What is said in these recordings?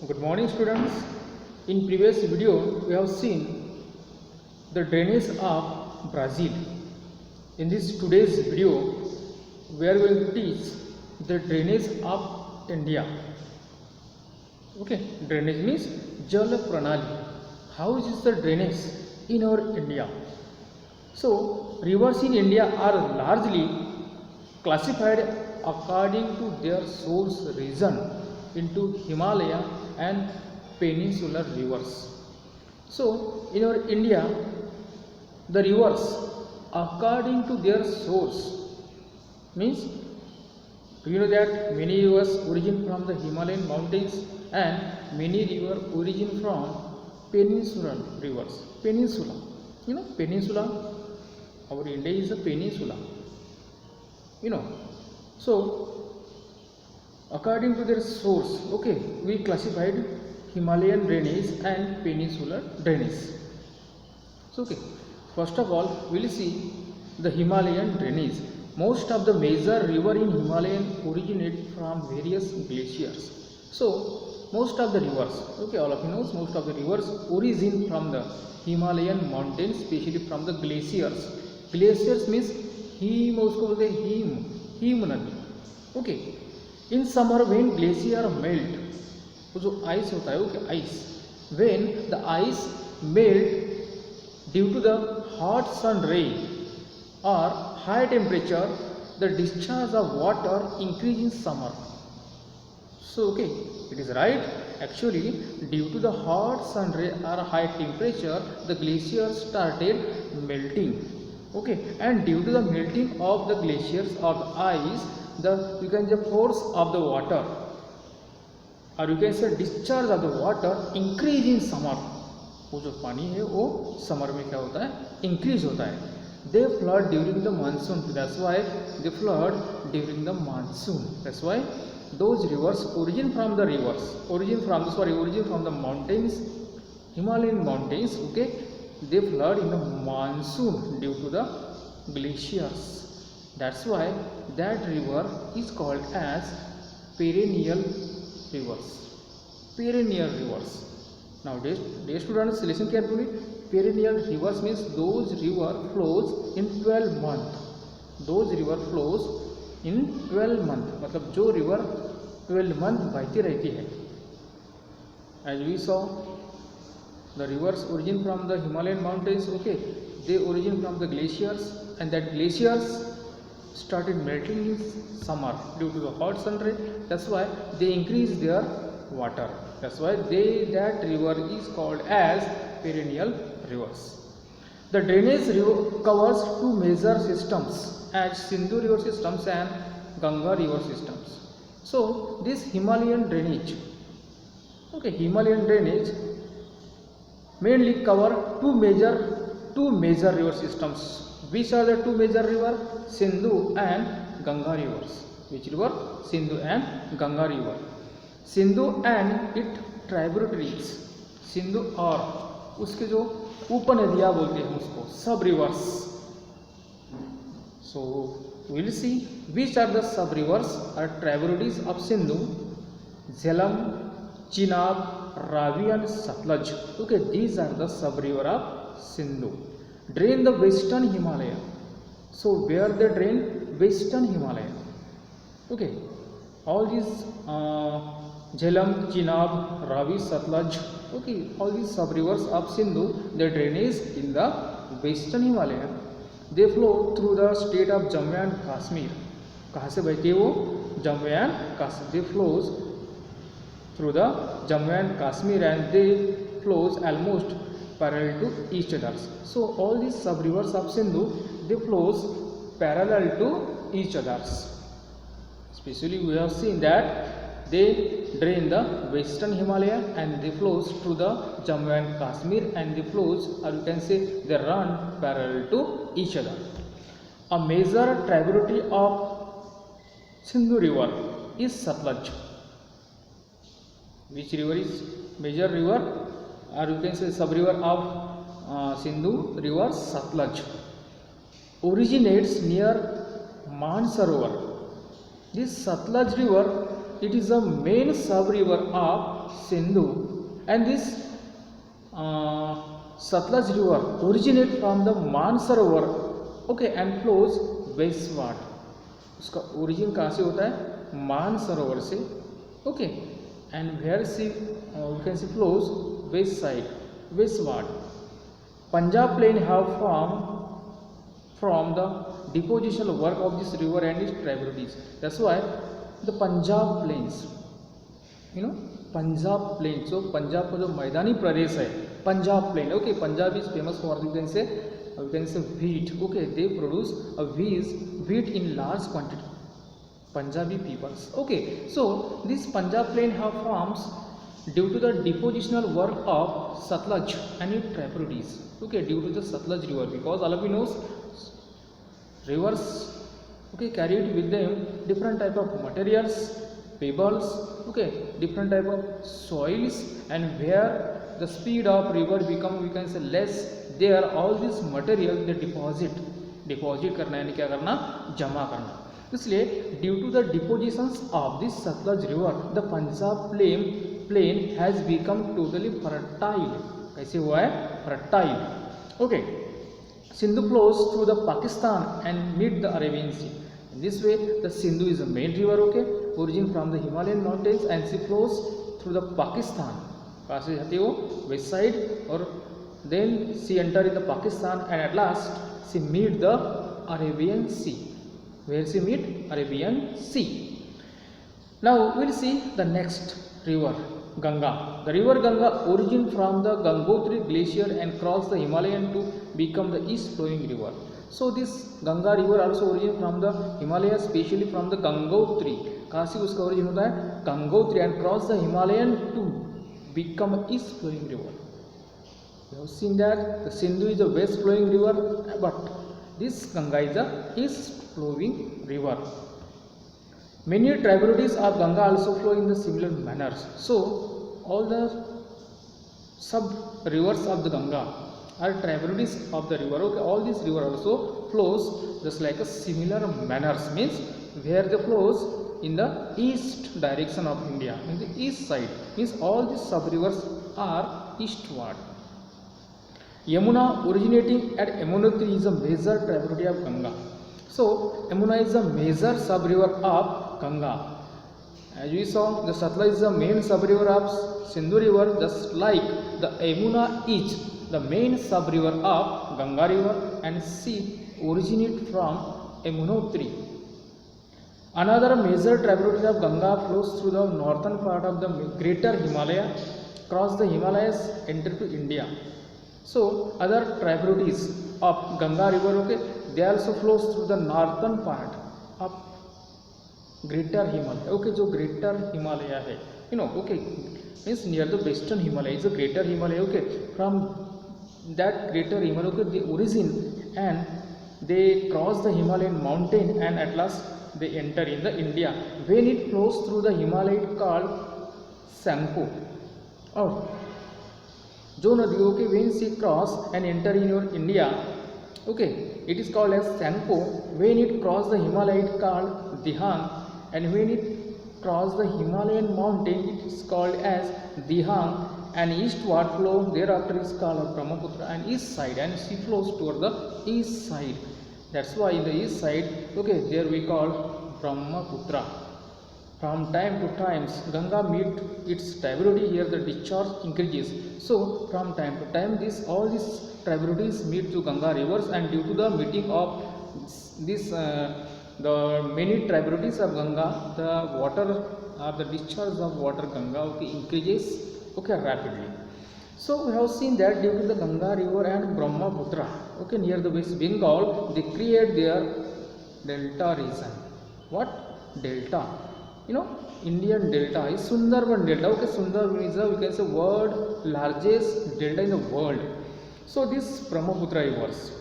Good morning students. In previous video we have seen the drainage of Brazil. In this today's video we are going to teach the drainage of India. Okay, drainage means Jal Pranali. How is the drainage in our India? So rivers in India are largely classified according to their source region into Himalaya and peninsular rivers. So in our India, the rivers according to their source means, do you know that many rivers origin from the Himalayan mountains and many rivers origin from peninsular rivers. Peninsula, you know, peninsula, our India is a peninsula, you know. So according to their source, okay, we classified Himalayan drainage and peninsular drainage. So okay, first of all we will see the Himalayan drainage. Most of the major river in Himalayan originate from various glaciers. So most of the rivers, okay, all of you know, most of the rivers origin from the Himalayan mountains, especially from the glaciers. Glaciers means हिम, उसको बोलते हैं हिम नदी. Okay, in summer when glacier melt, वो जो ice होता है okay, ice, when the ice melt due to the hot sun ray और high temperature, the discharge of water increase in summer. So okay, it is right. Actually, due to the hot sun ray or high temperature, the glaciers started melting. Okay, and due to the melting of the glaciers or the ice, you can say force of the water, or you can say discharge of the water increase in summer. वो जो पानी है वो summer में क्या होता है, increase होता है. They flood during the monsoon. That's why they flood during the monsoon. That's why those rivers origin from the mountains, Himalayan mountains. Okay, they flood in the monsoon due to the glaciers. That's why that river is called as perennial rivers. Perennial rivers. Now dear students, listen carefully. Perennial rivers means those river flows in 12 months. Those river flows in 12 months. मतलब जो river 12 month बहती रहती है. As we saw, the rivers origin from the Himalayan mountains. Okay, they origin from the glaciers, and that glaciers started melting in summer due to the hot sun ray. That's why they increase their water. That's why that river is called as perennial rivers. The drainage river covers two major systems as Sindhu river systems and Ganga river systems. So this Himalayan drainage, okay, Himalayan drainage mainly cover two major river systems. Which are the two major river? Sindhu and Ganga rivers. Which river? Sindhu and Ganga river. Sindhu and its tributaries. Sindhu और उसके जो उपनदियाँ बोलते हैं उसको, सब reverse. So we will see which are the sub rivers or tributaries of Sindhu: Jhelum, Chenab, Ravi and Satluj. Okay, these are the sub river of Sindhu. Drain the western Himalaya. So where they drain? Western Himalaya. Okay, all these Jhelum, Chenab, Ravi, Satluj. Okay, all these sub rivers of Sindhu, they drainage in the western Himalaya. They flow through the state of Jammu and Kashmir. कहाँ से बहती है वो? Jammu and Kashmir. They flows through the Jammu and Kashmir, and they flows almost parallel to each other. So all these sub rivers of Sindhu, they flows parallel to each other. Especially we have seen that they drain the western Himalaya and they flows through the Jammu and Kashmir, and they flows, or you can say they run parallel to each other. A major tributary of Sindhu river is Satluj. Which river is major river, or you can say sub river of Sindhu river? Satluj. Originates near Mansarovar. This Satluj river, it is a main sub river of Sindhu, and this Satluj river originates from the Mansarovar, okay, and flows westward. उसका origin कहाँ से होता है? मानसरोवर से, okay, and where see we can see flows west side, westward. Punjab plain have formed from the depositional work of this river and its tributaries. That's why the Punjab plains, you know, Punjab plain. So Punjab का जो मैदानी प्रदेश है, Punjab plain, okay, Punjab is famous for you can say wheat, okay, they produce a wheat in large quantity. Punjabi peoples, okay, so this Punjab plain have forms due to the depositional work of Satluj and its tributaries, okay, due to the Satluj river, because all of you knows rivers, okay, carried with them different type of materials, pebbles, okay, different type of soils, and where the speed of river become, we can say, less, there all this material they deposit करना, यानी क्या करना? जमा करना. इसलिए due to the depositions of this Sutlej river the Punjab plain has become totally fertile. कैसे हुआ है? Fertile, okay. Sindhu flows through the Pakistan and meet the Arabian Sea. In this way, the Sindhu is a main river, okay, origin from the Himalayan mountains, and she flows through the Pakistan. कहाँ से जाती है वो? West side, और then she enter in the Pakistan, and at last she meet the Arabian Sea. Where she meet? Arabian Sea. Now we'll see the next river, Ganga. The river Ganga origin from the Gangotri glacier and cross the Himalayan to become the east flowing river. So this Ganga river also origin from the Himalayas, especially from the Gangotri. कहाँ से उसका origin होता है? Gangotri, and cross the Himalayan to become a east flowing river. You have seen that the Sindhu is a west flowing river, but this Ganga is a east flowing river. Many tributaries of Ganga also flow in the similar manners. So all the sub rivers of the Ganga are tributaries of the river. Okay, all these river also flows just like a similar manners, means where they flows in the east direction of India, in the east side, means all these sub rivers are eastward. Yamuna originating at Yamunotri is a major tributary of Ganga. So Yamuna is a major sub river of Ganga. As we saw, the Satluj is the main sub river of Sindhu river, just like the Yamuna is the main sub river of Ganga river, and she originates from Yamunotri. Another major tributary of Ganga flows through the northern part of the greater Himalaya, cross the Himalayas, enter to India. So other tributaries of Ganga river, okay, they also flows through the northern part of greater Himalaya, okay, जो greater Himalaya है, you know, okay, means near the western Himalaya is a greater Himalaya, okay, from that greater Himalaya, okay, the origin, and they cross the Himalayan mountain, and at last they enter in the India. When it flows through the Himalaya called Tsangpo, or जो नदियों के when she cross and enter in your India, okay, it is called as Tsangpo. When it cross the Himalaya, it called Dihang, and when it cross the Himalayan mountain, it is called as Dihang, and eastward flow thereafter is called Brahmaputra, and east side, and she flows toward the east side. That's why in the east side, okay, there we call Brahmaputra. From time to time, Ganga meet its tributary. Here the discharge increases. So from time to time, all these tributaries meet to Ganga rivers, and due to the meeting of this the many tributaries of Ganga, the water or the discharge of water Ganga, okay, increases, okay, rapidly. So we have seen that due to the Ganga river and Brahmaputra, okay, near the West Bengal, they create their delta region. What? Delta. You know, Indian delta is Sundarban delta. Okay, Sundarban is we can say world largest delta in the world. So this Brahmaputra rivers.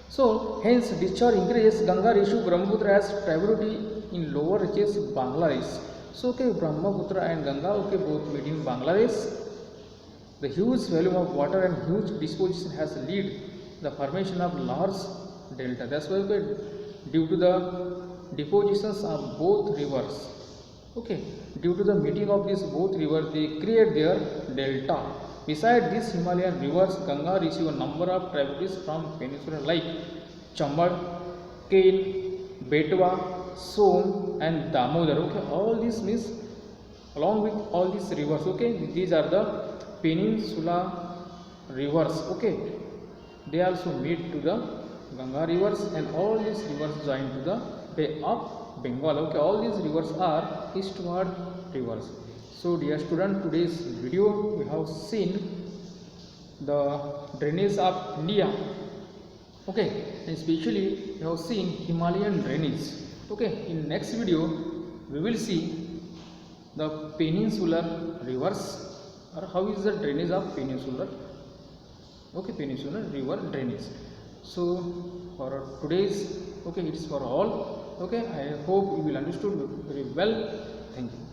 So hence discharge increases. Ganga issue Brahmaputra has tributary in lower reaches Bangladesh. So okay, Brahmaputra and Ganga, okay, both meet in Bangladesh. The huge volume of water and huge disposition has led the formation of large delta. That's why, okay, due to the depositions of both rivers, Okay, due to the meeting of these both rivers, they create their delta. Beside these Himalayan rivers, Ganga receive a number of tributaries from peninsula like Chambal, Kain, Betwa, Son and Damodar. Okay, all this means along with all these rivers. Okay, these are the peninsula rivers. Okay, they also meet to the Ganga rivers, and all these rivers join to the Bay of Bengal. Okay, all these rivers are eastward rivers. So dear student, today's video we have seen the drainage of India. Okay, and especially we have seen Himalayan drainage. Okay, in next video we will see the peninsular rivers, or how is the drainage of peninsular river drainage. So for today's, okay, it's for all. Okay, I hope you will understood very well. Thank you.